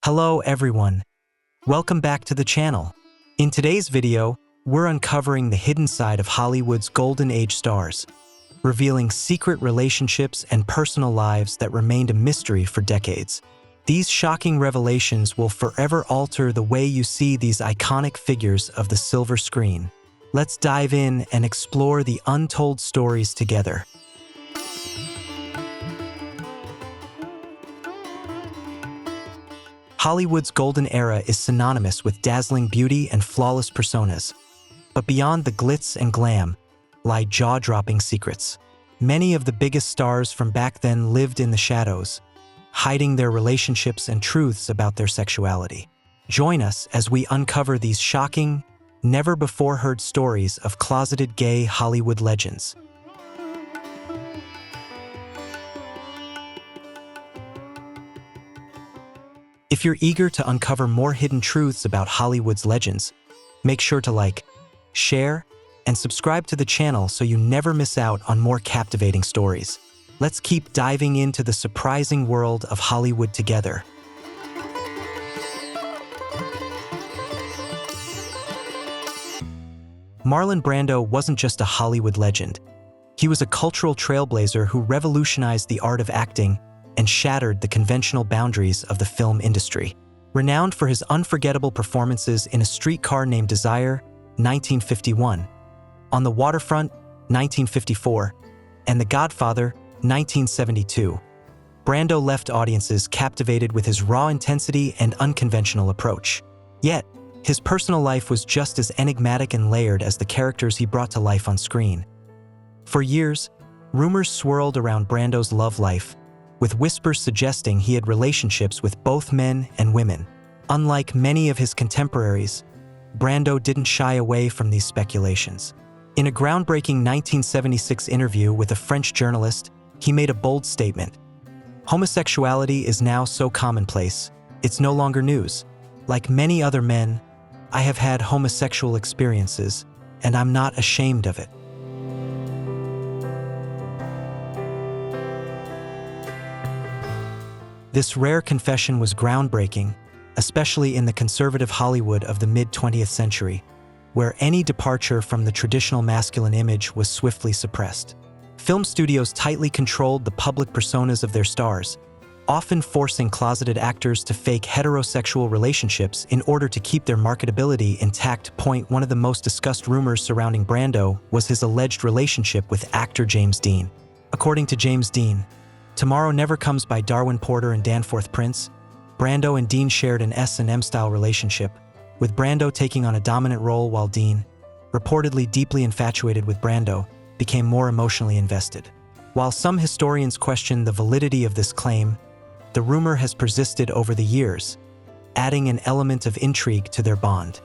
Hello everyone, welcome back to the channel. In today's video, we're uncovering the hidden side of Hollywood's golden age stars, revealing secret relationships and personal lives that remained a mystery for decades. These shocking revelations will forever alter the way you see these iconic figures of the silver screen. Let's dive in and explore the untold stories together. Hollywood's golden era is synonymous with dazzling beauty and flawless personas. But beyond the glitz and glam lie jaw-dropping secrets. Many of the biggest stars from back then lived in the shadows, hiding their relationships and truths about their sexuality. Join us as we uncover these shocking, never-before-heard stories of closeted gay Hollywood legends. If you're eager to uncover more hidden truths about Hollywood's legends, make sure to like, share, and subscribe to the channel so you never miss out on more captivating stories. Let's keep diving into the surprising world of Hollywood together. Marlon Brando wasn't just a Hollywood legend. He was a cultural trailblazer who revolutionized the art of acting and shattered the conventional boundaries of the film industry. Renowned for his unforgettable performances in A Streetcar Named Desire, 1951, On the Waterfront, 1954, and The Godfather, 1972, Brando left audiences captivated with his raw intensity and unconventional approach. Yet, his personal life was just as enigmatic and layered as the characters he brought to life on screen. For years, rumors swirled around Brando's love life, with whispers suggesting he had relationships with both men and women. Unlike many of his contemporaries, Brando didn't shy away from these speculations. In a groundbreaking 1976 interview with a French journalist, he made a bold statement. "Homosexuality is now so commonplace, it's no longer news. Like many other men, I have had homosexual experiences, and I'm not ashamed of it." This rare confession was groundbreaking, especially in the conservative Hollywood of the mid-20th century, where any departure from the traditional masculine image was swiftly suppressed. Film studios tightly controlled the public personas of their stars, often forcing closeted actors to fake heterosexual relationships in order to keep their marketability intact. One of the most discussed rumors surrounding Brando was his alleged relationship with actor James Dean. According to James Dean, Tomorrow Never Comes by Darwin Porter and Danforth Prince, Brando and Dean shared an S&M-style relationship, with Brando taking on a dominant role while Dean, reportedly deeply infatuated with Brando, became more emotionally invested. While some historians question the validity of this claim, the rumor has persisted over the years, adding an element of intrigue to their bond.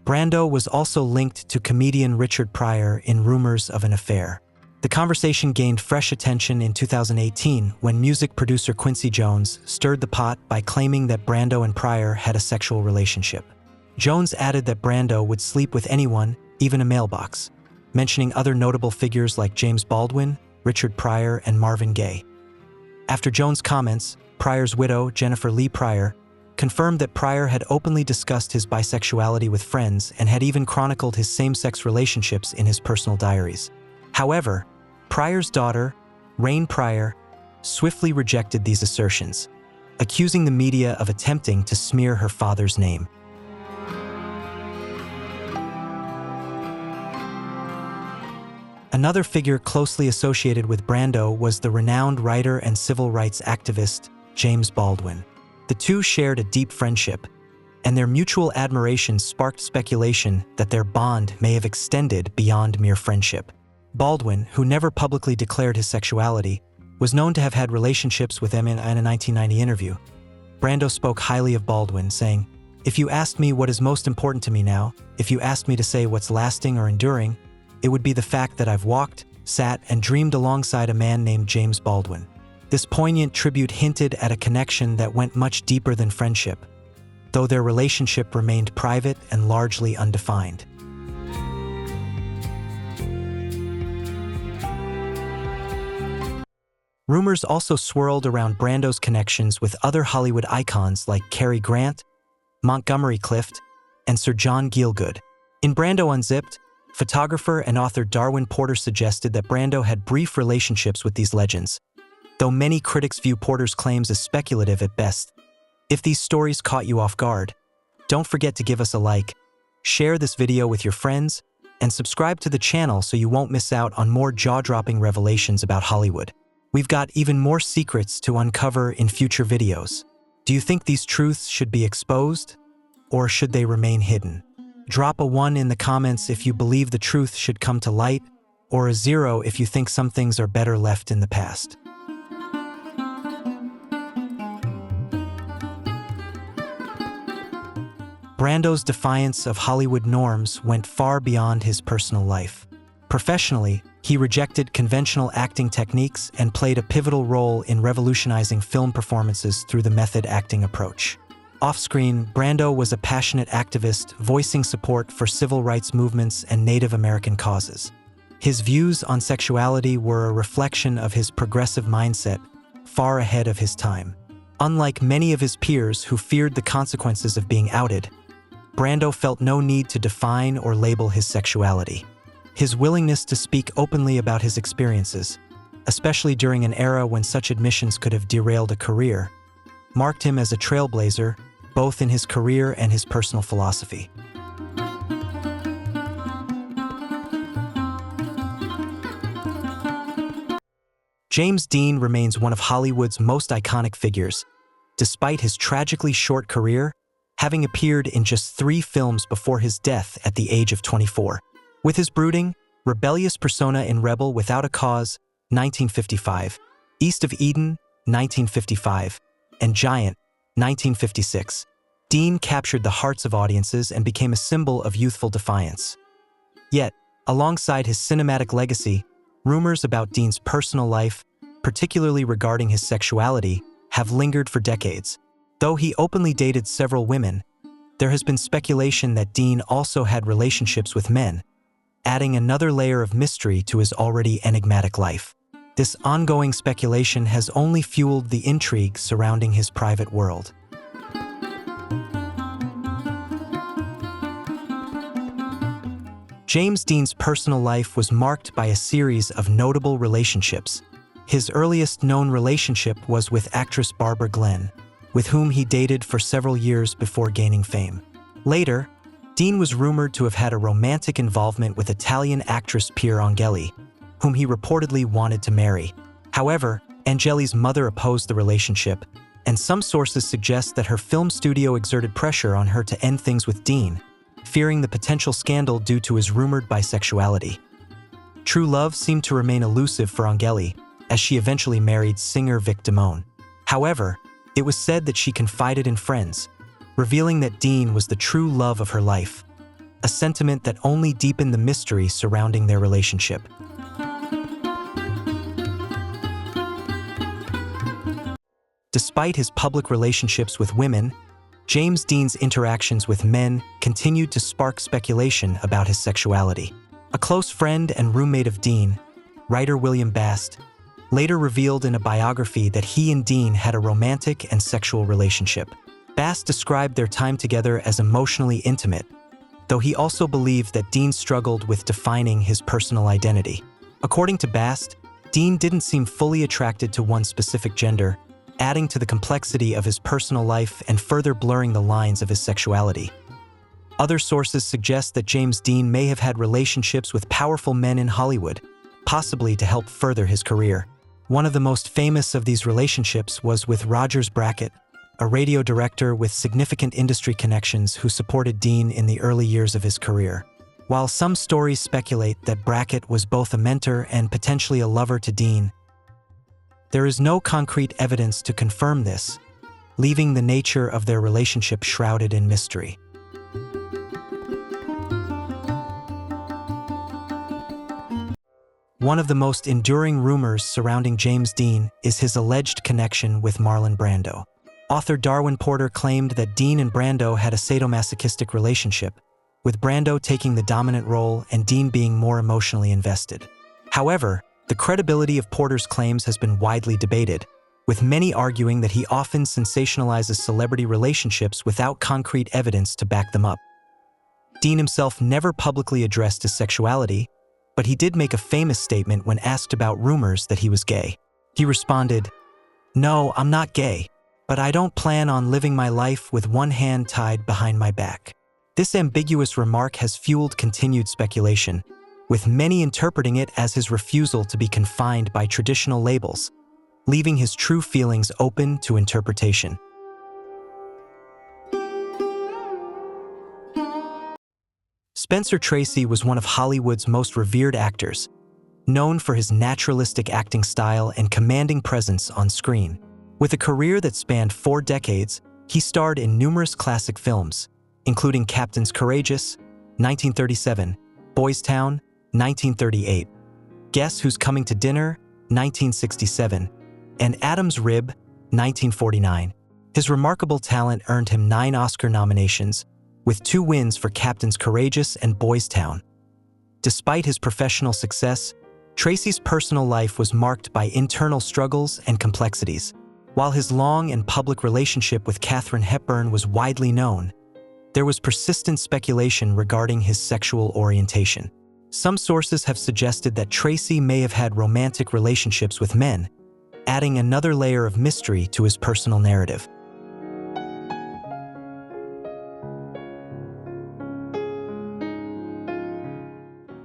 Brando was also linked to comedian Richard Pryor in rumors of an affair. The conversation gained fresh attention in 2018 when music producer Quincy Jones stirred the pot by claiming that Brando and Pryor had a sexual relationship. Jones added that Brando would sleep with anyone, even a mailbox, mentioning other notable figures like James Baldwin, Richard Pryor, and Marvin Gaye. After Jones' comments, Pryor's widow, Jennifer Lee Pryor, confirmed that Pryor had openly discussed his bisexuality with friends and had even chronicled his same-sex relationships in his personal diaries. However, Pryor's daughter, Rain Pryor, swiftly rejected these assertions, accusing the media of attempting to smear her father's name. Another figure closely associated with Brando was the renowned writer and civil rights activist, James Baldwin. The two shared a deep friendship, and their mutual admiration sparked speculation that their bond may have extended beyond mere friendship. Baldwin, who never publicly declared his sexuality, was known to have had relationships with him in a 1990 interview. Brando spoke highly of Baldwin, saying, "If you asked me what is most important to me now, if you asked me to say what's lasting or enduring, it would be the fact that I've walked, sat, and dreamed alongside a man named James Baldwin." This poignant tribute hinted at a connection that went much deeper than friendship, though their relationship remained private and largely undefined. Rumors also swirled around Brando's connections with other Hollywood icons like Cary Grant, Montgomery Clift, and Sir John Gielgud. In Brando Unzipped, photographer and author Darwin Porter suggested that Brando had brief relationships with these legends, though many critics view Porter's claims as speculative at best. If these stories caught you off guard, don't forget to give us a like, share this video with your friends, and subscribe to the channel so you won't miss out on more jaw-dropping revelations about Hollywood. We've got even more secrets to uncover in future videos. Do you think these truths should be exposed, or should they remain hidden? Drop a 1 in the comments if you believe the truth should come to light, or a 0 if you think some things are better left in the past. Brando's defiance of Hollywood norms went far beyond his personal life. Professionally, he rejected conventional acting techniques and played a pivotal role in revolutionizing film performances through the method acting approach. Off-screen, Brando was a passionate activist voicing support for civil rights movements and Native American causes. His views on sexuality were a reflection of his progressive mindset, far ahead of his time. Unlike many of his peers who feared the consequences of being outed, Brando felt no need to define or label his sexuality. His willingness to speak openly about his experiences, especially during an era when such admissions could have derailed a career, marked him as a trailblazer, both in his career and his personal philosophy. James Dean remains one of Hollywood's most iconic figures, despite his tragically short career, having appeared in just 3 films before his death at the age of 24. With his brooding, rebellious persona in Rebel Without a Cause, 1955, East of Eden, 1955, and Giant, 1956, Dean captured the hearts of audiences and became a symbol of youthful defiance. Yet, alongside his cinematic legacy, rumors about Dean's personal life, particularly regarding his sexuality, have lingered for decades. Though he openly dated several women, there has been speculation that Dean also had relationships with men, adding another layer of mystery to his already enigmatic life. This ongoing speculation has only fueled the intrigue surrounding his private world. James Dean's personal life was marked by a series of notable relationships. His earliest known relationship was with actress Barbara Glenn, with whom he dated for several years before gaining fame. Later, Dean was rumored to have had a romantic involvement with Italian actress Pier Angeli, whom he reportedly wanted to marry. However, Angeli's mother opposed the relationship, and some sources suggest that her film studio exerted pressure on her to end things with Dean, fearing the potential scandal due to his rumored bisexuality. True love seemed to remain elusive for Angeli, as she eventually married singer Vic Damone. However, it was said that she confided in friends, revealing that Dean was the true love of her life, a sentiment that only deepened the mystery surrounding their relationship. Despite his public relationships with women, James Dean's interactions with men continued to spark speculation about his sexuality. A close friend and roommate of Dean, writer William Bast, later revealed in a biography that he and Dean had a romantic and sexual relationship. Bast described their time together as emotionally intimate, though he also believed that Dean struggled with defining his personal identity. According to Bast, Dean didn't seem fully attracted to one specific gender, adding to the complexity of his personal life and further blurring the lines of his sexuality. Other sources suggest that James Dean may have had relationships with powerful men in Hollywood, possibly to help further his career. One of the most famous of these relationships was with Rogers Brackett, a radio director with significant industry connections who supported Dean in the early years of his career. While some stories speculate that Brackett was both a mentor and potentially a lover to Dean, there is no concrete evidence to confirm this, leaving the nature of their relationship shrouded in mystery. One of the most enduring rumors surrounding James Dean is his alleged connection with Marlon Brando. Author Darwin Porter claimed that Dean and Brando had a sadomasochistic relationship, with Brando taking the dominant role and Dean being more emotionally invested. However, The credibility of Porter's claims has been widely debated, with many arguing that he often sensationalizes celebrity relationships without concrete evidence to back them up. Dean himself never publicly addressed his sexuality, but he did make a famous statement when asked about rumors that he was gay. He responded, "No, I'm not gay, but I don't plan on living my life with one hand tied behind my back." This ambiguous remark has fueled continued speculation, with many interpreting it as his refusal to be confined by traditional labels, leaving his true feelings open to interpretation. Spencer Tracy was one of Hollywood's most revered actors, known for his naturalistic acting style and commanding presence on screen. With a career that spanned 4 decades, he starred in numerous classic films, including Captain's Courageous, 1937, Boys Town, 1938, Guess Who's Coming to Dinner, 1967, and Adam's Rib, 1949. His remarkable talent earned him 9 Oscar nominations, with 2 wins for Captain's Courageous and Boys Town. Despite his professional success, Tracy's personal life was marked by internal struggles and complexities. While his long and public relationship with Katharine Hepburn was widely known, there was persistent speculation regarding his sexual orientation. Some sources have suggested that Tracy may have had romantic relationships with men, adding another layer of mystery to his personal narrative.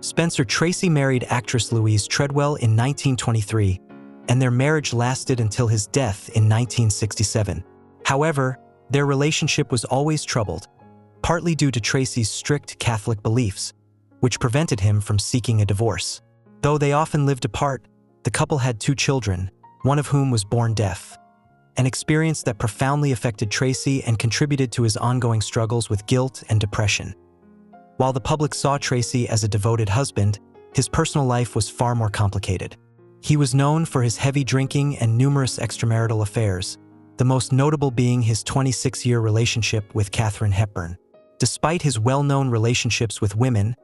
Spencer Tracy married actress Louise Treadwell in 1923, and their marriage lasted until his death in 1967. However, their relationship was always troubled, partly due to Tracy's strict Catholic beliefs, which prevented him from seeking a divorce. Though they often lived apart, the couple had 2 children, one of whom was born deaf, an experience that profoundly affected Tracy and contributed to his ongoing struggles with guilt and depression. While the public saw Tracy as a devoted husband, his personal life was far more complicated. He was known for his heavy drinking and numerous extramarital affairs, the most notable being his 26-year relationship with Katharine Hepburn. Despite his well-known relationships with women,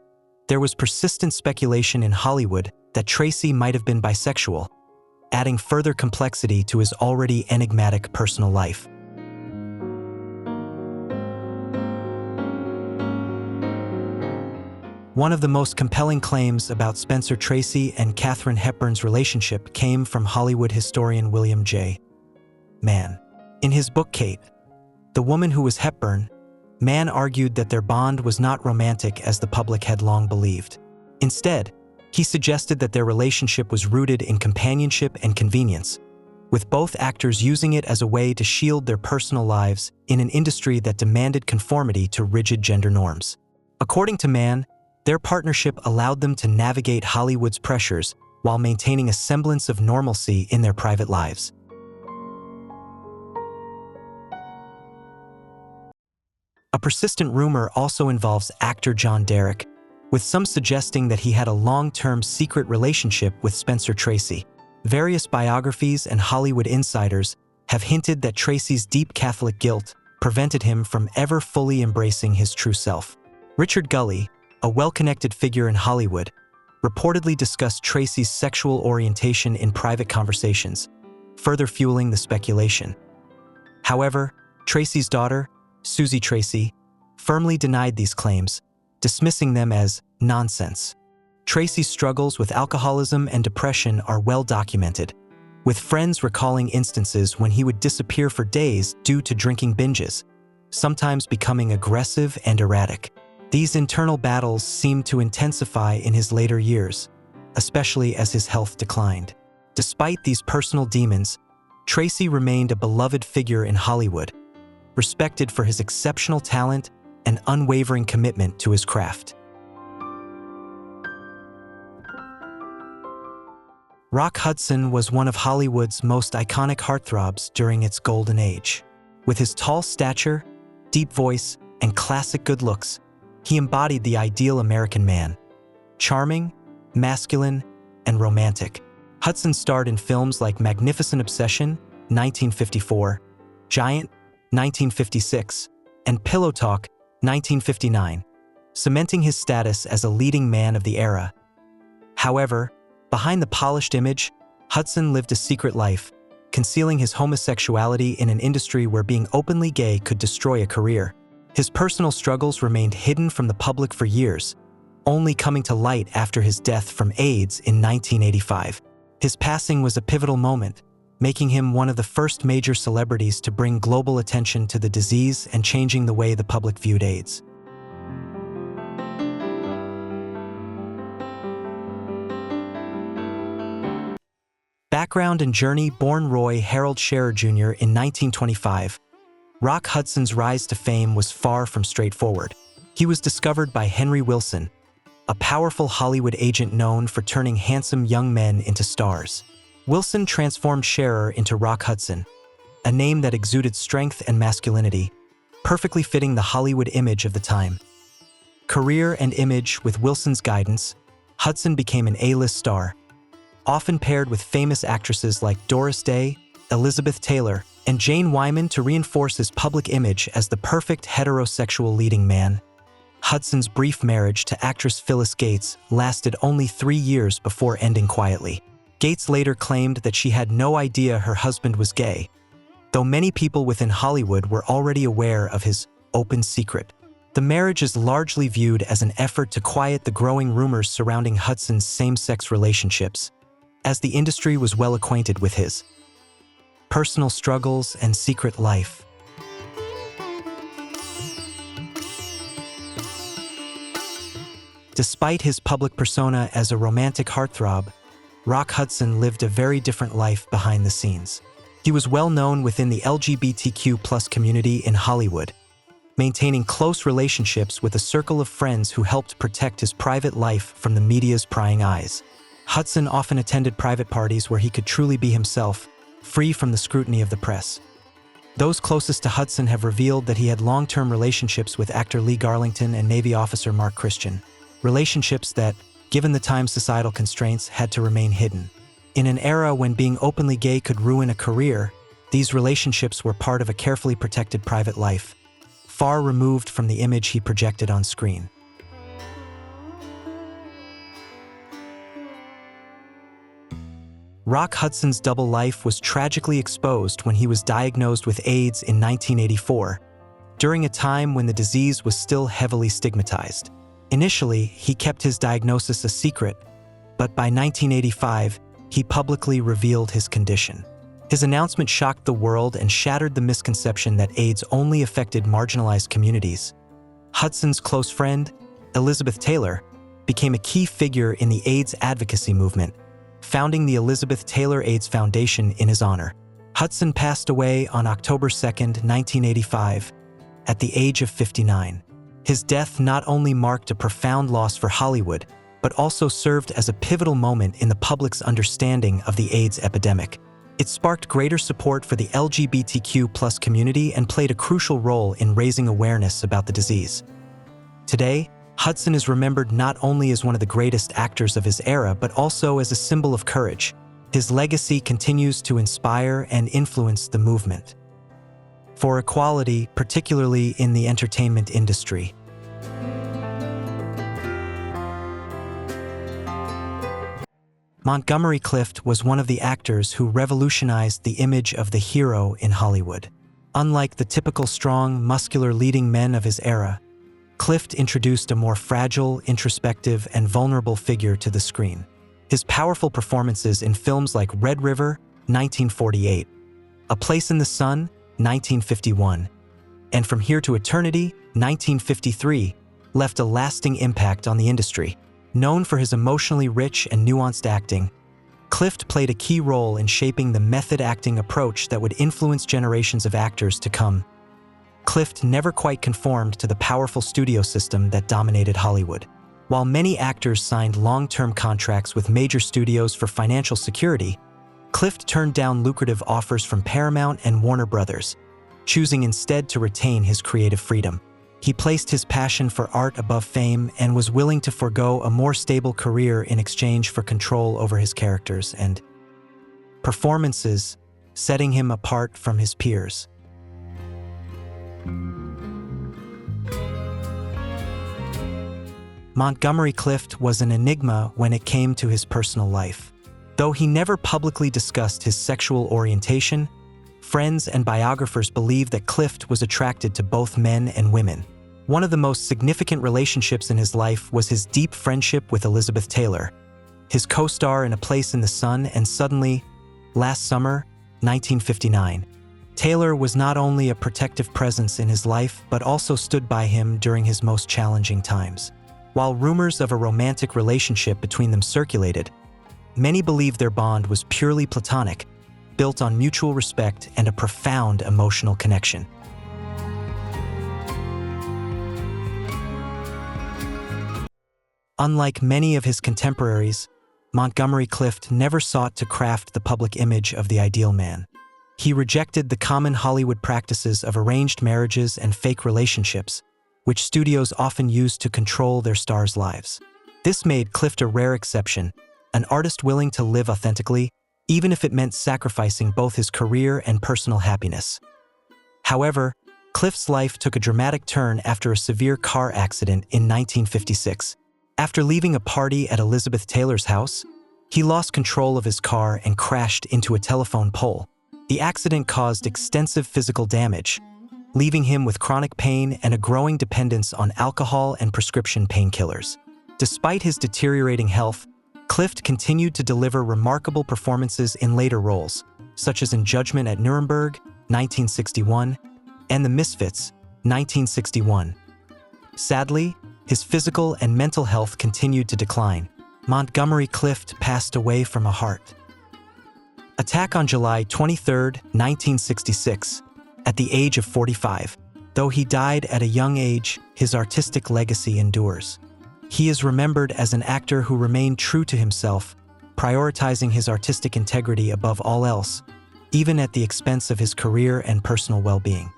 there was persistent speculation in Hollywood that Tracy might have been bisexual, adding further complexity to his already enigmatic personal life. One of the most compelling claims about Spencer Tracy and Katharine Hepburn's relationship came from Hollywood historian William J. Mann. In his book Kate, The Woman Who Was Hepburn, Mann argued that their bond was not romantic as the public had long believed. Instead, he suggested that their relationship was rooted in companionship and convenience, with both actors using it as a way to shield their personal lives in an industry that demanded conformity to rigid gender norms. According to Mann, their partnership allowed them to navigate Hollywood's pressures while maintaining a semblance of normalcy in their private lives. A persistent rumor also involves actor John Derek, with some suggesting that he had a long-term secret relationship with Spencer Tracy. Various biographies and Hollywood insiders have hinted that Tracy's deep Catholic guilt prevented him from ever fully embracing his true self. Richard Gully, a well-connected figure in Hollywood, reportedly discussed Tracy's sexual orientation in private conversations, further fueling the speculation. However, Tracy's daughter, Susie Tracy, firmly denied these claims, dismissing them as nonsense. Tracy's struggles with alcoholism and depression are well documented, with friends recalling instances when he would disappear for days due to drinking binges, sometimes becoming aggressive and erratic. These internal battles seemed to intensify in his later years, especially as his health declined. Despite these personal demons, Tracy remained a beloved figure in Hollywood, respected for his exceptional talent and unwavering commitment to his craft. Rock Hudson was one of Hollywood's most iconic heartthrobs during its golden age. With his tall stature, deep voice, and classic good looks, he embodied the ideal American man: charming, masculine, and romantic. Hudson starred in films like Magnificent Obsession, 1954, Giant, 1956, and Pillow Talk, 1959, cementing his status as a leading man of the era. However, Behind the polished image, Hudson lived a secret life, concealing his homosexuality in an industry where being openly gay could destroy a career. His personal struggles remained hidden from the public for years, only coming to light after his death from AIDS in 1985. His passing was a pivotal moment, making him one of the first major celebrities to bring global attention to the disease and changing the way the public viewed AIDS. Background and journey: born Roy Harold Scherer Jr. in 1925, Rock Hudson's rise to fame was far from straightforward. He was discovered by Henry Wilson, a powerful Hollywood agent known for turning handsome young men into stars. Wilson transformed Scherer into Rock Hudson, a name that exuded strength and masculinity, perfectly fitting the Hollywood image of the time. Career and image: with Wilson's guidance, Hudson became an A-list star, often paired with famous actresses like Doris Day, Elizabeth Taylor, and Jane Wyman to reinforce his public image as the perfect heterosexual leading man. Hudson's brief marriage to actress Phyllis Gates lasted only 3 years before ending quietly. Gates later claimed that she had no idea her husband was gay, though many people within Hollywood were already aware of his open secret. The marriage is largely viewed as an effort to quiet the growing rumors surrounding Hudson's same-sex relationships, as the industry was well acquainted with his personal struggles and secret life. Despite his public persona as a romantic heartthrob, Rock Hudson lived a very different life behind the scenes. He was well known within the LGBTQ+ community in Hollywood, maintaining close relationships with a circle of friends who helped protect his private life from the media's prying eyes. Hudson often attended private parties where he could truly be himself, free from the scrutiny of the press. Those closest to Hudson have revealed that he had long-term relationships with actor Lee Garlington and Navy officer Mark Christian, relationships that, given the time's societal constraints, had to remain hidden. In an era when being openly gay could ruin a career, these relationships were part of a carefully protected private life, far removed from the image he projected on screen. Rock Hudson's double life was tragically exposed when he was diagnosed with AIDS in 1984, during a time when the disease was still heavily stigmatized. Initially, he kept his diagnosis a secret, but by 1985, he publicly revealed his condition. His announcement shocked the world and shattered the misconception that AIDS only affected marginalized communities. Hudson's close friend, Elizabeth Taylor, became a key figure in the AIDS advocacy movement, founding the Elizabeth Taylor AIDS Foundation in his honor. Hudson passed away on October 2, 1985, at the age of 59. His death not only marked a profound loss for Hollywood, but also served as a pivotal moment in the public's understanding of the AIDS epidemic. It sparked greater support for the LGBTQ+ community and played a crucial role in raising awareness about the disease. Today, Hudson is remembered not only as one of the greatest actors of his era, but also as a symbol of courage. His legacy continues to inspire and influence the movement for equality, particularly in the entertainment industry. Montgomery Clift was one of the actors who revolutionized the image of the hero in Hollywood. Unlike the typical strong, muscular leading men of his era, Clift introduced a more fragile, introspective, and vulnerable figure to the screen. His powerful performances in films like Red River, 1948, A Place in the Sun, 1951, and From Here to Eternity, 1953, left a lasting impact on the industry. Known for his emotionally rich and nuanced acting, Clift played a key role in shaping the method acting approach that would influence generations of actors to come. Clift never quite conformed to the powerful studio system that dominated Hollywood. While many actors signed long-term contracts with major studios for financial security, Clift turned down lucrative offers from Paramount and Warner Brothers, choosing instead to retain his creative freedom. He placed his passion for art above fame and was willing to forego a more stable career in exchange for control over his characters and performances, setting him apart from his peers. Montgomery Clift was an enigma when it came to his personal life. Though he never publicly discussed his sexual orientation, friends and biographers believe that Clift was attracted to both men and women. One of the most significant relationships in his life was his deep friendship with Elizabeth Taylor, his co-star in A Place in the Sun and Suddenly, Last Summer, 1959. Taylor was not only a protective presence in his life but also stood by him during his most challenging times. While rumors of a romantic relationship between them circulated, many believed their bond was purely platonic, built on mutual respect and a profound emotional connection. Unlike many of his contemporaries, Montgomery Clift never sought to craft the public image of the ideal man. He rejected the common Hollywood practices of arranged marriages and fake relationships, which studios often used to control their stars' lives. This made Clift a rare exception, an artist willing to live authentically, even if it meant sacrificing both his career and personal happiness. However, Clift's life took a dramatic turn after a severe car accident in 1956. After leaving a party at Elizabeth Taylor's house, he lost control of his car and crashed into a telephone pole. The accident caused extensive physical damage, leaving him with chronic pain and a growing dependence on alcohol and prescription painkillers. Despite his deteriorating health, Clift continued to deliver remarkable performances in later roles, such as in Judgment at Nuremberg, 1961, and The Misfits, 1961. Sadly, his physical and mental health continued to decline. Montgomery Clift passed away from a heart attack on July 23, 1966, at the age of 45. Though he died at a young age, his artistic legacy endures. He is remembered as an actor who remained true to himself, prioritizing his artistic integrity above all else, even at the expense of his career and personal well-being.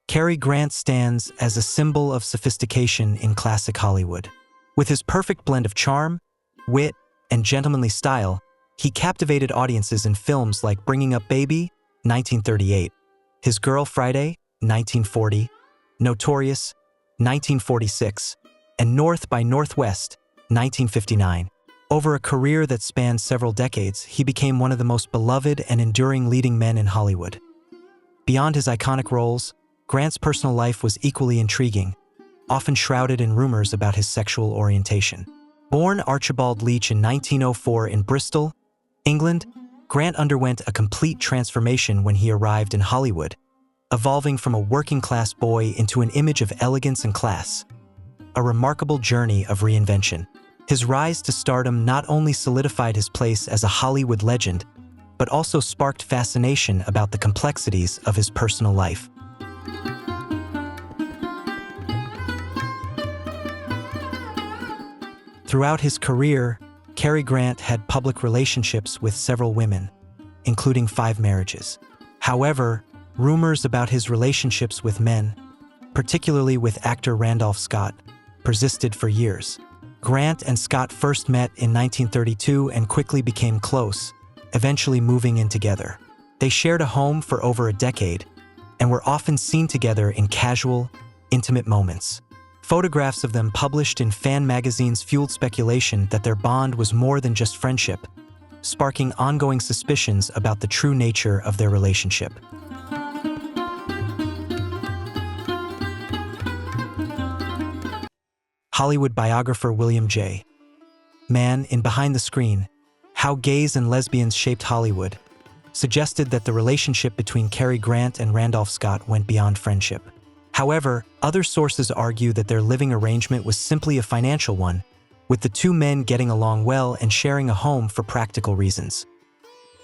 Cary Grant stands as a symbol of sophistication in classic Hollywood. With his perfect blend of charm, wit, and gentlemanly style, he captivated audiences in films like Bringing Up Baby, 1938, His Girl Friday, 1940, Notorious, 1946, and North by Northwest, 1959. Over a career that spanned several decades, he became one of the most beloved and enduring leading men in Hollywood. Beyond his iconic roles, Grant's personal life was equally intriguing, often shrouded in rumors about his sexual orientation. Born Archibald Leach in 1904 in Bristol, England, Grant underwent a complete transformation when he arrived in Hollywood, evolving from a working-class boy into an image of elegance and class. A remarkable journey of reinvention. His rise to stardom not only solidified his place as a Hollywood legend, but also sparked fascination about the complexities of his personal life. Throughout his career, Cary Grant had public relationships with several women, including 5 marriages. However, rumors about his relationships with men, particularly with actor Randolph Scott, persisted for years. Grant and Scott first met in 1932 and quickly became close, eventually moving in together. They shared a home for over a decade and were often seen together in casual, intimate moments. Photographs of them published in fan magazines fueled speculation that their bond was more than just friendship, sparking ongoing suspicions about the true nature of their relationship. Hollywood biographer William J. Mann, in Behind the Screen, How Gays and Lesbians Shaped Hollywood, suggested that the relationship between Cary Grant and Randolph Scott went beyond friendship. However, other sources argue that their living arrangement was simply a financial one, with the two men getting along well and sharing a home for practical reasons.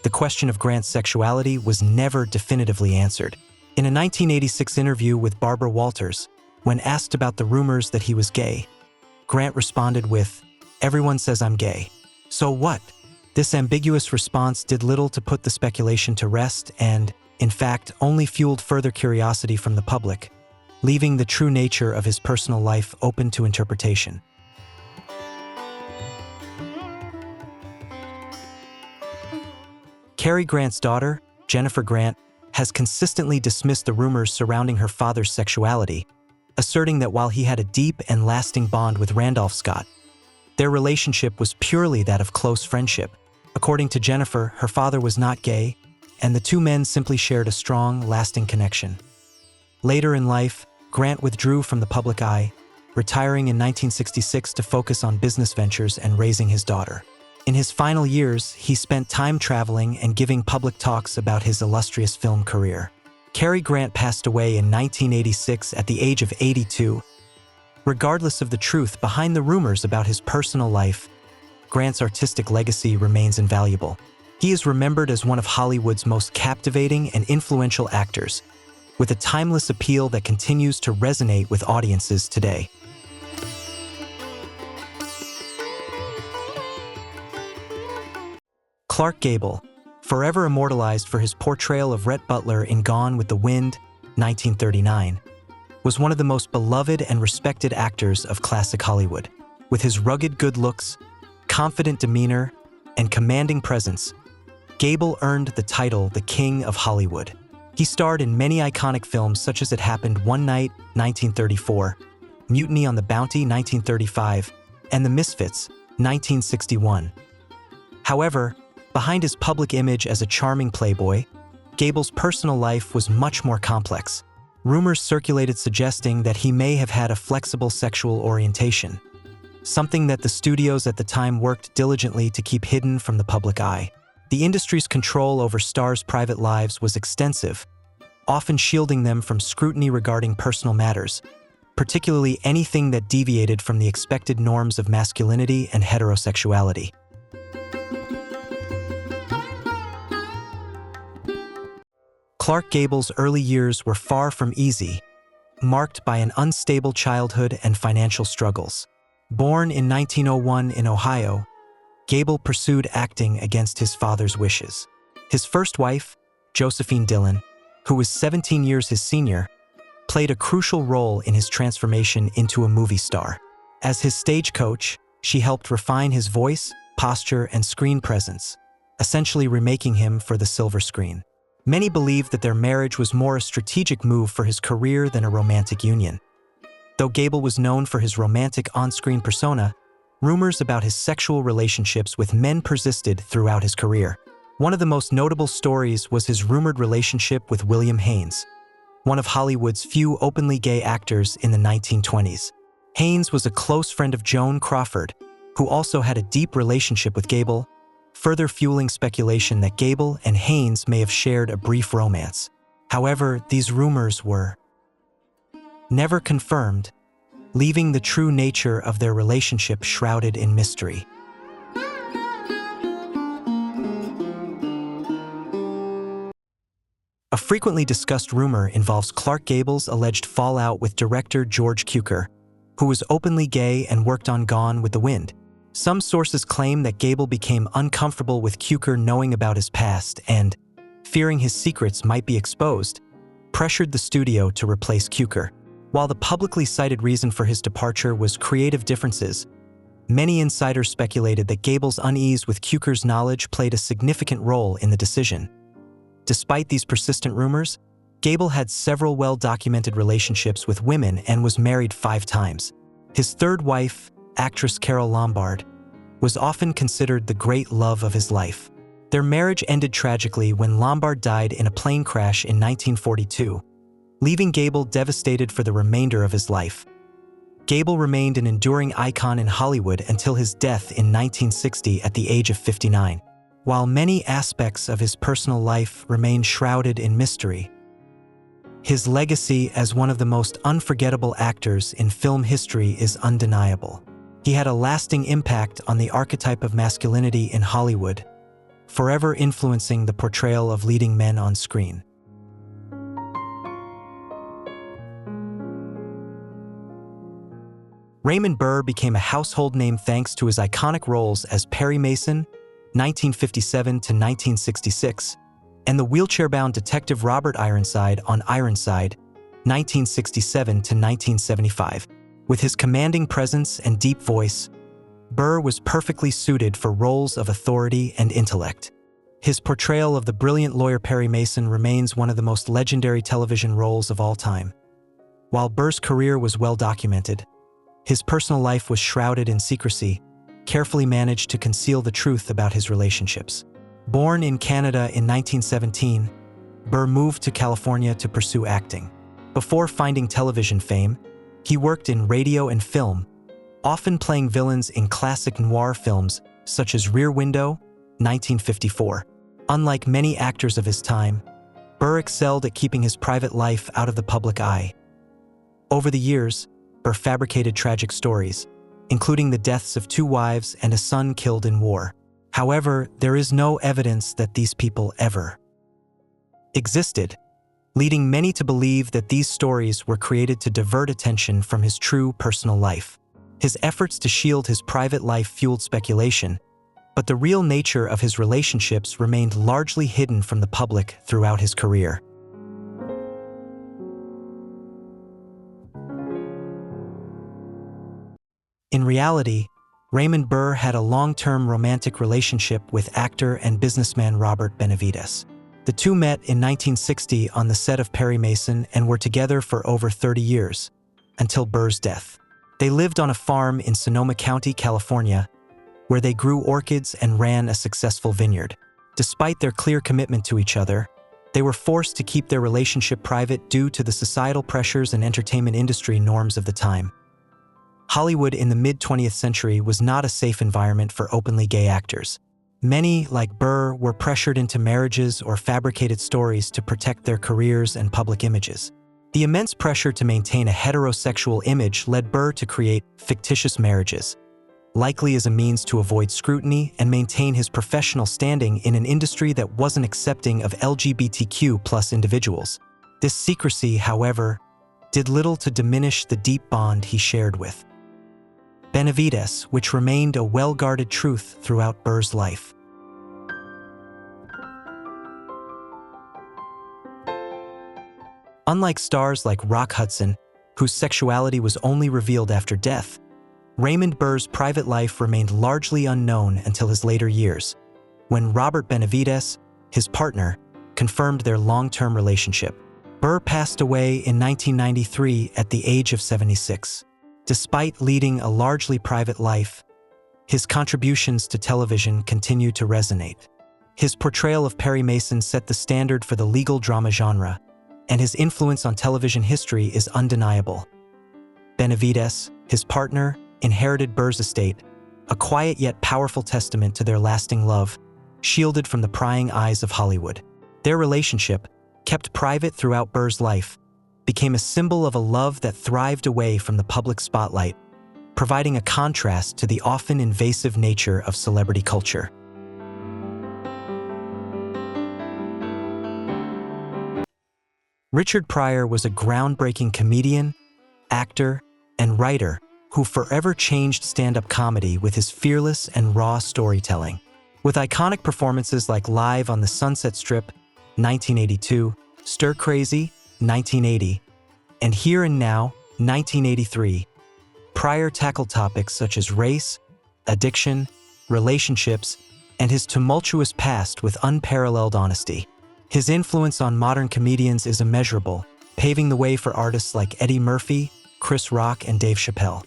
The question of Grant's sexuality was never definitively answered. In a 1986 interview with Barbara Walters, when asked about the rumors that he was gay, Grant responded with, "Everyone says I'm gay. So what?" This ambiguous response did little to put the speculation to rest and, in fact, only fueled further curiosity from the public, leaving the true nature of his personal life open to interpretation. Cary Grant's daughter, Jennifer Grant, has consistently dismissed the rumors surrounding her father's sexuality, asserting that while he had a deep and lasting bond with Randolph Scott, their relationship was purely that of close friendship. According to Jennifer, her father was not gay, and the two men simply shared a strong, lasting connection. Later in life, Grant withdrew from the public eye, retiring in 1966 to focus on business ventures and raising his daughter. In his final years, he spent time traveling and giving public talks about his illustrious film career. Cary Grant passed away in 1986 at the age of 82. Regardless of the truth behind the rumors about his personal life, Grant's artistic legacy remains invaluable. He is remembered as one of Hollywood's most captivating and influential actors, with a timeless appeal that continues to resonate with audiences today. Clark Gable, forever immortalized for his portrayal of Rhett Butler in Gone with the Wind, 1939, was one of the most beloved and respected actors of classic Hollywood. With his rugged good looks, confident demeanor, and commanding presence, Gable earned the title the King of Hollywood. He starred in many iconic films such as It Happened One Night, 1934, Mutiny on the Bounty, 1935, and The Misfits, 1961. However, behind his public image as a charming playboy, Gable's personal life was much more complex. Rumors circulated suggesting that he may have had a flexible sexual orientation, something that the studios at the time worked diligently to keep hidden from the public eye. The industry's control over stars' private lives was extensive, often shielding them from scrutiny regarding personal matters, particularly anything that deviated from the expected norms of masculinity and heterosexuality. Clark Gable's early years were far from easy, marked by an unstable childhood and financial struggles. Born in 1901 in Ohio, Gable pursued acting against his father's wishes. His first wife, Josephine Dillon, who was 17 years his senior, played a crucial role in his transformation into a movie star. As his stage coach, she helped refine his voice, posture, and screen presence, essentially remaking him for the silver screen. Many believe that their marriage was more a strategic move for his career than a romantic union. Though Gable was known for his romantic on-screen persona, rumors about his sexual relationships with men persisted throughout his career. One of the most notable stories was his rumored relationship with William Haynes, one of Hollywood's few openly gay actors in the 1920s. Haynes was a close friend of Joan Crawford, who also had a deep relationship with Gable, further fueling speculation that Gable and Haynes may have shared a brief romance. However, these rumors were never confirmed, leaving the true nature of their relationship shrouded in mystery. A frequently discussed rumor involves Clark Gable's alleged fallout with director George Cukor, who was openly gay and worked on Gone with the Wind. Some sources claim that Gable became uncomfortable with Cukor knowing about his past and, fearing his secrets might be exposed, pressured the studio to replace Cukor. While the publicly cited reason for his departure was creative differences, many insiders speculated that Gable's unease with Cukor's knowledge played a significant role in the decision. Despite these persistent rumors, Gable had several well-documented relationships with women and was married 5 times. His third wife, actress Carole Lombard, was often considered the great love of his life. Their marriage ended tragically when Lombard died in a plane crash in 1942, leaving Gable devastated for the remainder of his life. Gable remained an enduring icon in Hollywood until his death in 1960 at the age of 59. While many aspects of his personal life remain shrouded in mystery, his legacy as one of the most unforgettable actors in film history is undeniable. He had a lasting impact on the archetype of masculinity in Hollywood, forever influencing the portrayal of leading men on screen. Raymond Burr became a household name thanks to his iconic roles as Perry Mason, 1957 to 1966, and the wheelchair-bound detective Robert Ironside on Ironside, 1967 to 1975. With his commanding presence and deep voice, Burr was perfectly suited for roles of authority and intellect. His portrayal of the brilliant lawyer Perry Mason remains one of the most legendary television roles of all time. While Burr's career was well documented, his personal life was shrouded in secrecy, carefully managed to conceal the truth about his relationships. Born in Canada in 1917, Burr moved to California to pursue acting. Before finding television fame, he worked in radio and film, often playing villains in classic noir films such as Rear Window, 1954. Unlike many actors of his time, Burr excelled at keeping his private life out of the public eye. Over the years, Burr fabricated tragic stories, including the deaths of 2 wives and a son killed in war. However, there is no evidence that these people ever existed, leading many to believe that these stories were created to divert attention from his true personal life. His efforts to shield his private life fueled speculation, but the real nature of his relationships remained largely hidden from the public throughout his career. In reality, Raymond Burr had a long-term romantic relationship with actor and businessman Robert Benavides. The two met in 1960 on the set of Perry Mason and were together for over 30 years, until Burr's death. They lived on a farm in Sonoma County, California, where they grew orchids and ran a successful vineyard. Despite their clear commitment to each other, they were forced to keep their relationship private due to the societal pressures and entertainment industry norms of the time. Hollywood in the mid-20th century was not a safe environment for openly gay actors. Many, like Burr, were pressured into marriages or fabricated stories to protect their careers and public images. The immense pressure to maintain a heterosexual image led Burr to create fictitious marriages, likely as a means to avoid scrutiny and maintain his professional standing in an industry that wasn't accepting of LGBTQ+ individuals. This secrecy, however, did little to diminish the deep bond he shared with Benavides, which remained a well-guarded truth throughout Burr's life. Unlike stars like Rock Hudson, whose sexuality was only revealed after death, Raymond Burr's private life remained largely unknown until his later years, when Robert Benavides, his partner, confirmed their long-term relationship. Burr passed away in 1993 at the age of 76. Despite leading a largely private life, his contributions to television continue to resonate. His portrayal of Perry Mason set the standard for the legal drama genre, and his influence on television history is undeniable. Benavides, his partner, inherited Burr's estate, a quiet yet powerful testament to their lasting love, shielded from the prying eyes of Hollywood. Their relationship, kept private throughout Burr's life, became a symbol of a love that thrived away from the public spotlight, providing a contrast to the often invasive nature of celebrity culture. Richard Pryor was a groundbreaking comedian, actor, and writer who forever changed stand-up comedy with his fearless and raw storytelling. With iconic performances like Live on the Sunset Strip, 1982, Stir Crazy, 1980, and Here and Now, 1983, Pryor tackled topics such as race, addiction, relationships, and his tumultuous past with unparalleled honesty. His influence on modern comedians is immeasurable, paving the way for artists like Eddie Murphy, Chris Rock, and Dave Chappelle.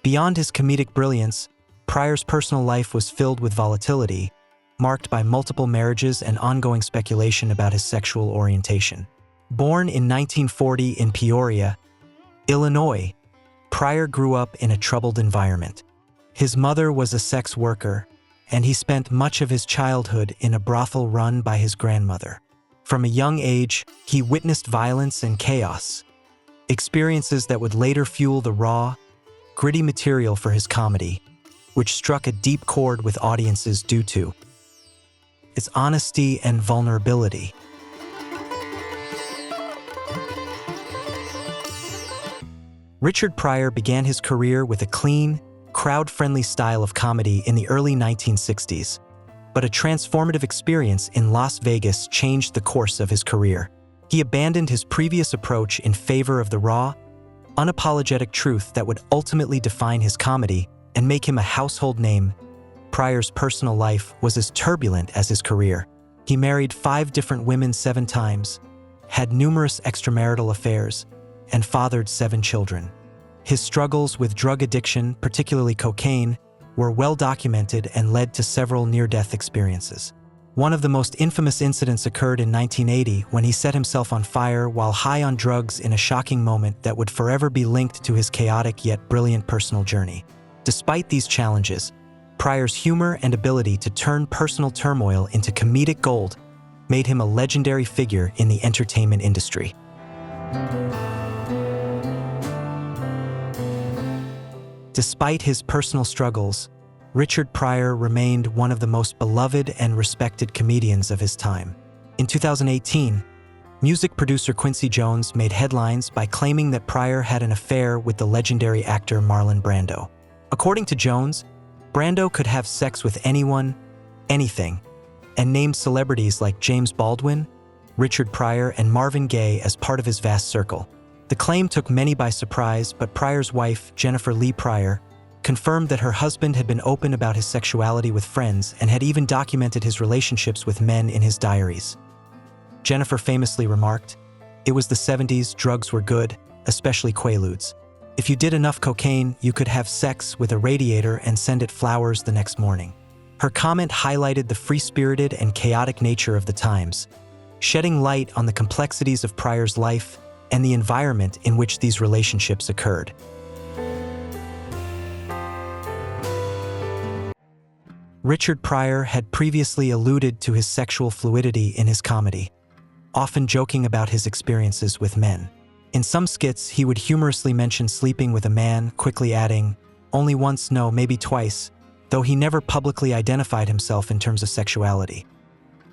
Beyond his comedic brilliance, Pryor's personal life was filled with volatility, marked by multiple marriages and ongoing speculation about his sexual orientation. Born in 1940 in Peoria, Illinois, Pryor grew up in a troubled environment. His mother was a sex worker, and he spent much of his childhood in a brothel run by his grandmother. From a young age, he witnessed violence and chaos, experiences that would later fuel the raw, gritty material for his comedy, which struck a deep chord with audiences due to its honesty and vulnerability. Richard Pryor began his career with a clean, crowd-friendly style of comedy in the early 1960s, but a transformative experience in Las Vegas changed the course of his career. He abandoned his previous approach in favor of the raw, unapologetic truth that would ultimately define his comedy and make him a household name Pryor's personal life was as turbulent as his career. He married 5 different women 7 times, had numerous extramarital affairs, and fathered 7 children. His struggles with drug addiction, particularly cocaine, were well documented and led to several near-death experiences. One of the most infamous incidents occurred in 1980 when he set himself on fire while high on drugs in a shocking moment that would forever be linked to his chaotic yet brilliant personal journey. Despite these challenges, Pryor's humor and ability to turn personal turmoil into comedic gold made him a legendary figure in the entertainment industry. Despite his personal struggles, Richard Pryor remained one of the most beloved and respected comedians of his time. In 2018, music producer Quincy Jones made headlines by claiming that Pryor had an affair with the legendary actor Marlon Brando. According to Jones, Brando could have sex with anyone, anything, and named celebrities like James Baldwin, Richard Pryor, and Marvin Gaye as part of his vast circle. The claim took many by surprise, but Pryor's wife, Jennifer Lee Pryor, confirmed that her husband had been open about his sexuality with friends and had even documented his relationships with men in his diaries. Jennifer famously remarked, "It was the 70s, drugs were good, especially Quaaludes. If you did enough cocaine, you could have sex with a radiator and send it flowers the next morning." Her comment highlighted the free-spirited and chaotic nature of the times, shedding light on the complexities of Pryor's life and the environment in which these relationships occurred. Richard Pryor had previously alluded to his sexual fluidity in his comedy, often joking about his experiences with men. In some skits, he would humorously mention sleeping with a man, quickly adding, "Only once, no, maybe twice," though he never publicly identified himself in terms of sexuality.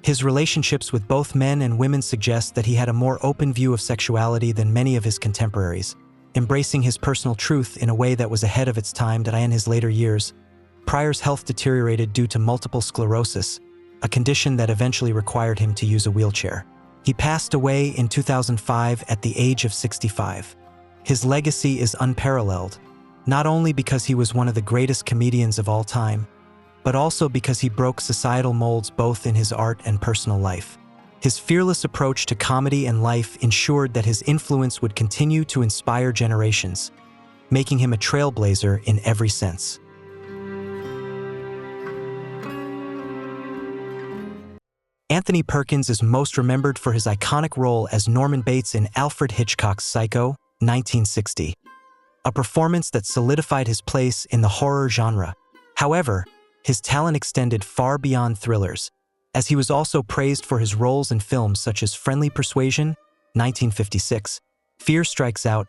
His relationships with both men and women suggest that he had a more open view of sexuality than many of his contemporaries, embracing his personal truth in a way that was ahead of its time. In his later years, Pryor's health deteriorated due to multiple sclerosis, a condition that eventually required him to use a wheelchair. He passed away in 2005 at the age of 65. His legacy is unparalleled, not only because he was one of the greatest comedians of all time, but also because he broke societal molds both in his art and personal life. His fearless approach to comedy and life ensured that his influence would continue to inspire generations, making him a trailblazer in every sense. Anthony Perkins is most remembered for his iconic role as Norman Bates in Alfred Hitchcock's Psycho, 1960, a performance that solidified his place in the horror genre. However, his talent extended far beyond thrillers, as he was also praised for his roles in films such as Friendly Persuasion, 1956, Fear Strikes Out,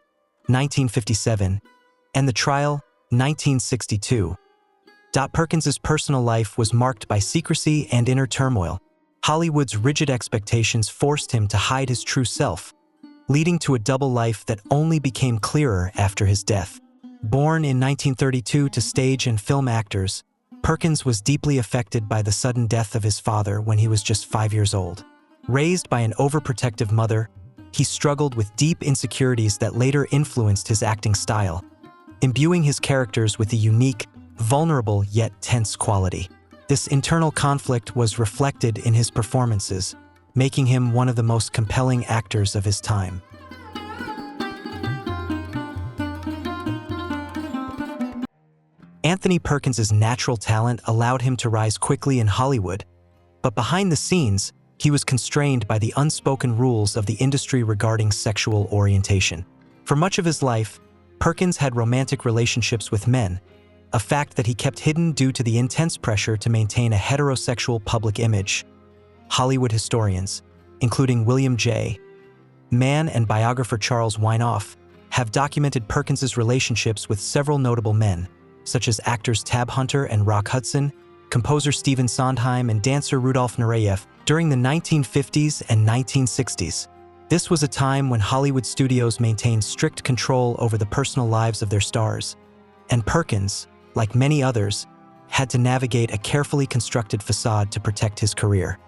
1957, and The Trial, 1962. Perkins's personal life was marked by secrecy and inner turmoil. Hollywood's rigid expectations forced him to hide his true self, leading to a double life that only became clearer after his death. Born in 1932 to stage and film actors, Perkins was deeply affected by the sudden death of his father when he was just 5 years old. Raised by an overprotective mother, he struggled with deep insecurities that later influenced his acting style, imbuing his characters with a unique, vulnerable yet tense quality. This internal conflict was reflected in his performances, making him one of the most compelling actors of his time. Anthony Perkins's natural talent allowed him to rise quickly in Hollywood, but behind the scenes, he was constrained by the unspoken rules of the industry regarding sexual orientation. For much of his life, Perkins had romantic relationships with men, a fact that he kept hidden due to the intense pressure to maintain a heterosexual public image. Hollywood historians, including William J. Mann and biographer Charles Weinoff, have documented Perkins's relationships with several notable men, such as actors Tab Hunter and Rock Hudson, composer Stephen Sondheim, and dancer Rudolf Nureyev during the 1950s and 1960s. This was a time when Hollywood studios maintained strict control over the personal lives of their stars, and Perkins, like many others, had to navigate a carefully constructed facade to protect his career.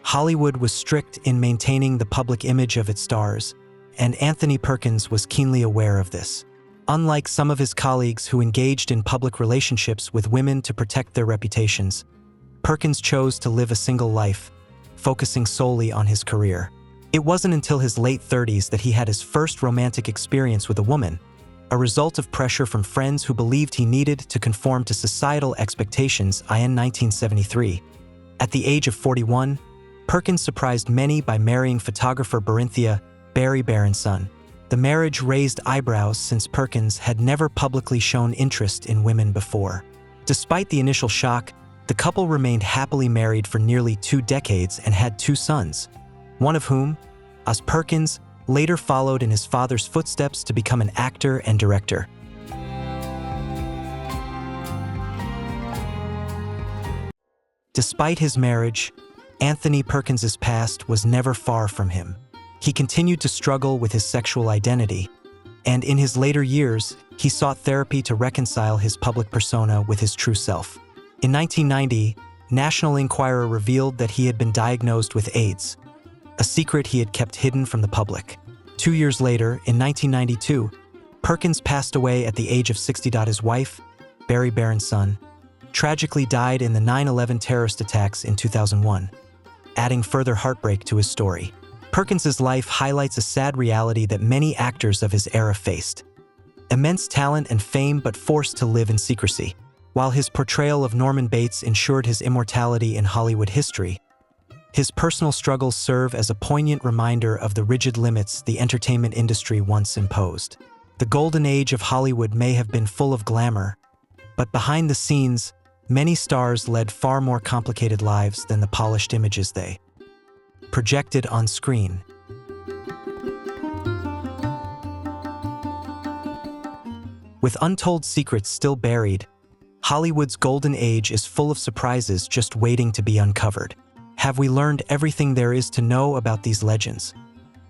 Hollywood was strict in maintaining the public image of its stars, and Anthony Perkins was keenly aware of this. Unlike some of his colleagues who engaged in public relationships with women to protect their reputations, Perkins chose to live a single life, focusing solely on his career. It wasn't until his late 30s that he had his first romantic experience with a woman, a result of pressure from friends who believed he needed to conform to societal expectations. In 1973, at the age of 41, Perkins surprised many by marrying photographer Barry Barron's son. The marriage raised eyebrows since Perkins had never publicly shown interest in women before. Despite the initial shock, the couple remained happily married for nearly 2 decades and had 2 sons, one of whom, Perkins, later followed in his father's footsteps to become an actor and director. Despite his marriage, Anthony Perkins's past was never far from him. He continued to struggle with his sexual identity, and in his later years, he sought therapy to reconcile his public persona with his true self. In 1990, National Enquirer revealed that he had been diagnosed with AIDS, a secret he had kept hidden from the public. 2 years later, in 1992, Perkins passed away at the age of 60. His wife, Barry Barron's son, tragically died in the 9/11 terrorist attacks in 2001, adding further heartbreak to his story. Perkins's life highlights a sad reality that many actors of his era faced: immense talent and fame, but forced to live in secrecy. While his portrayal of Norman Bates ensured his immortality in Hollywood history, his personal struggles serve as a poignant reminder of the rigid limits the entertainment industry once imposed. The golden age of Hollywood may have been full of glamour, but behind the scenes, many stars led far more complicated lives than the polished images they projected on screen. With untold secrets still buried, Hollywood's golden age is full of surprises just waiting to be uncovered. Have we learned everything there is to know about these legends?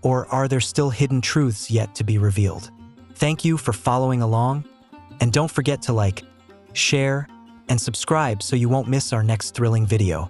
Or are there still hidden truths yet to be revealed? Thank you for following along, and don't forget to like, share, and subscribe so you won't miss our next thrilling video.